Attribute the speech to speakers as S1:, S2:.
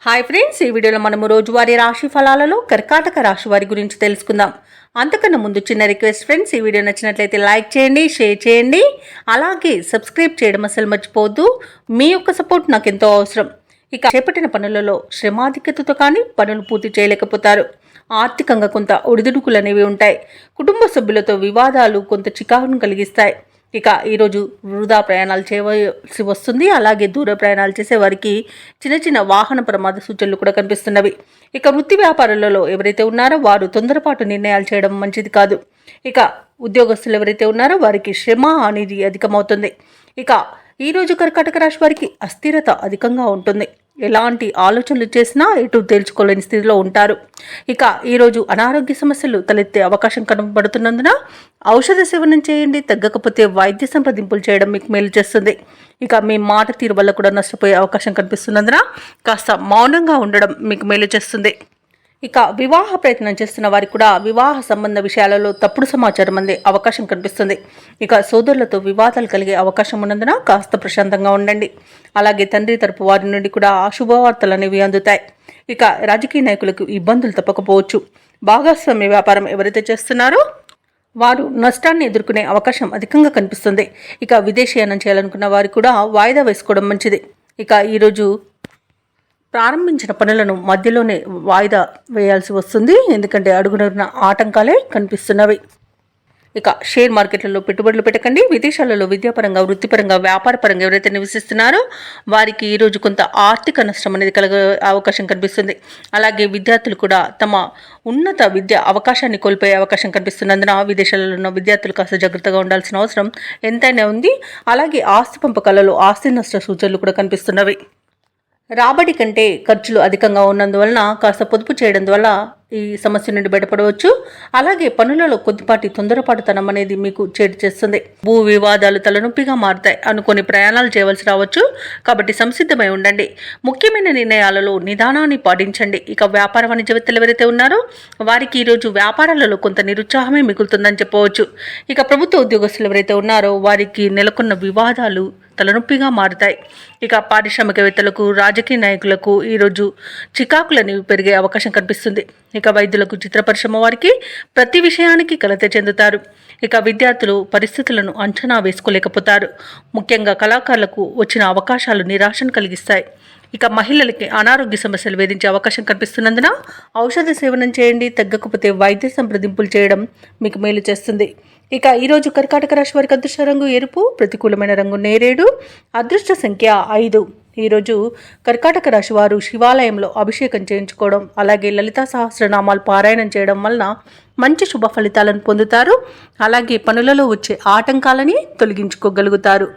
S1: Hi friends, ఈ వీడియోలో మనము రోజువారీ రాశి ఫలాలలో కర్కాటక రాశి వారి గురించి తెలుసుకుందాం. అంతకన్నా ముందు చిన్న రిక్వెస్ట్ ఫ్రెండ్స్, ఈ వీడియో నచ్చినట్లయితే లైక్ చేయండి, షేర్ చేయండి, అలాగే సబ్స్క్రైబ్ చేయడం అసలు మర్చిపోవద్దు. మీ యొక్క సపోర్ట్ నాకు ఎంతో అవసరం. ఇక చేపట్టిన పనులలో శ్రమాధిక్యతతో కానీ పనులు పూర్తి చేయలేకపోతారు. ఆర్థికంగా కొంత ఒడిదుడుకులు అనేవి ఉంటాయి. కుటుంబ సభ్యులతో వివాదాలు కొంత చికాకును కలిగిస్తాయి. ఇక ఈరోజు వృధా ప్రయాణాలు చేయవలసి వస్తుంది. అలాగే దూర ప్రయాణాలు చేసే వారికి చిన్న చిన్న వాహన ప్రమాద సూచనలు కూడా కనిపిస్తున్నవి. ఇక వృత్తి వ్యాపారాలలో ఎవరైతే ఉన్నారో వారు తొందరపాటు నిర్ణయాలు చేయడం మంచిది కాదు. ఇక ఉద్యోగస్తులు ఎవరైతే ఉన్నారో వారికి శ్రమ అనేది అధికమవుతుంది. ఇక ఈరోజు కర్కాటక రాశి వారికి అస్థిరత అధికంగా ఉంటుంది. ఎలాంటి ఆలోచనలు చేసినా ఎటు తేల్చుకోలేని స్థితిలో ఉంటారు. ఇక ఈరోజు అనారోగ్య సమస్యలు తలెత్తే అవకాశం కనబడుతున్నందున ఔషధ సేవనం చేయండి. తగ్గకపోతే వైద్య సంప్రదింపులు చేయడం మీకు మేలు చేస్తుంది. ఇక మీ మాట తీరు వల్ల కూడా నష్టపోయే అవకాశం కనిపిస్తున్నందున కాస్త మౌనంగా ఉండడం మీకు మేలు చేస్తుంది. ఇక వివాహ ప్రయత్నం చేస్తున్న వారికి కూడా వివాహ సంబంధ విషయాలలో తప్పుడు సమాచారం అందే అవకాశం కనిపిస్తుంది. ఇక సోదరులతో వివాదాలు కలిగే అవకాశం ఉన్నందున కాస్త ప్రశాంతంగా ఉండండి. అలాగే తండ్రి తరపు వారి నుండి కూడా శుభవార్తలు అనేవి అందుతాయి. ఇక రాజకీయ నాయకులకు ఇబ్బందులు తప్పకపోవచ్చు. భాగస్వామ్య వ్యాపారం ఎవరైతే చేస్తున్నారో వారు నష్టాన్ని ఎదుర్కొనే అవకాశం అధికంగా కనిపిస్తుంది. ఇక విదేశీయానం చేయాలనుకున్న వారు కూడా వాయిదా వేసుకోవడం మంచిది. ఇక ఈరోజు ప్రారంభించిన పనులను మధ్యలోనే వాయిదా వేయాల్సి వస్తుంది. ఎందుకంటే అడుగునడుగున ఆటంకాలే కనిపిస్తున్నవి. ఇక షేర్ మార్కెట్లలో పెట్టుబడులు పెట్టకండి. విదేశాలలో విద్యాపరంగా, వృత్తిపరంగా, వ్యాపారపరంగా ఎవరైతే నివసిస్తున్నారో వారికి ఈరోజు కొంత ఆర్థిక నష్టం అనేది కలిగే అవకాశం కనిపిస్తుంది. అలాగే విద్యార్థులు కూడా తమ ఉన్నత విద్య అవకాశాన్ని కోల్పోయే అవకాశం కనిపిస్తున్నందున విదేశాలలో ఉన్న విద్యార్థులు కాస్త జాగ్రత్తగా ఉండాల్సిన అవసరం ఎంతైనా ఉంది. అలాగే ఆస్తి పంపకాలలో ఆస్తి నష్ట సూచనలు కూడా కనిపిస్తున్నవి. రాబడి కంటే ఖర్చులు అధికంగా ఉన్నందువలన కాస్త పొదుపు చేయడం వల్ల ఈ సమస్య నుండి బయటపడవచ్చు. అలాగే పనులలో కొద్దిపాటి తొందరపాటుతనం అనేది మీకు చేటు చేస్తుంది. భూ వివాదాలు తలనొప్పిగా మారుతాయి. అనుకోని ప్రయాణాలు చేయవలసి రావచ్చు. కాబట్టి సంసిద్ధమై ఉండండి. ముఖ్యమైన నిర్ణయాలలో నిదానాన్ని పాటించండి. ఇక వ్యాపార వాణిజ్యవేత్తలు ఎవరైతే ఉన్నారో వారికి ఈరోజు వ్యాపారాలలో కొంత నిరుత్సాహమే మిగులుతుందని చెప్పవచ్చు. ఇక ప్రభుత్వ ఉద్యోగస్తులు ఎవరైతే ఉన్నారో వారికి నెలకొన్న వివాదాలు తలనొప్పిగా మారుతాయి. ఇక పారిశ్రామికవేత్తలకు, రాజకీయ నాయకులకు ఈరోజు చికాకులని పెరిగే అవకాశం కనిపిస్తుంది. ఇక వైద్యులకు, చిత్ర పరిశ్రమ వారికి ప్రతి విషయానికి కలత చెందుతారు. ఇక విద్యార్థులు పరిస్థితులను అంచనా వేసుకోలేకపోతారు. ముఖ్యంగా కళాకారులకు వచ్చిన అవకాశాలు నిరాశను కలిగిస్తాయి. ఇక మహిళలకి అనారోగ్య సమస్యలు వేధించే అవకాశం కనిపిస్తున్నందున ఔషధ సేవనం చేయండి. తగ్గకపోతే వైద్య సంప్రదింపులు చేయడం మీకు మేలు చేస్తుంది. ఇక ఈరోజు కర్కాటక రాశి వారికి అదృష్ట రంగు ఎరుపు, ప్రతికూలమైన రంగు నేరేడు, అదృష్ట సంఖ్య 5. ఈరోజు కర్కాటక రాశి వారు శివాలయంలో అభిషేకం చేయించుకోవడం, అలాగే లలితా సహస్రనామాలు పారాయణం చేయడం వలన మంచి శుభ ఫలితాలను పొందుతారు. అలాగే పనులలో వచ్చే ఆటంకాలని తొలగించుకోగలుగుతారు.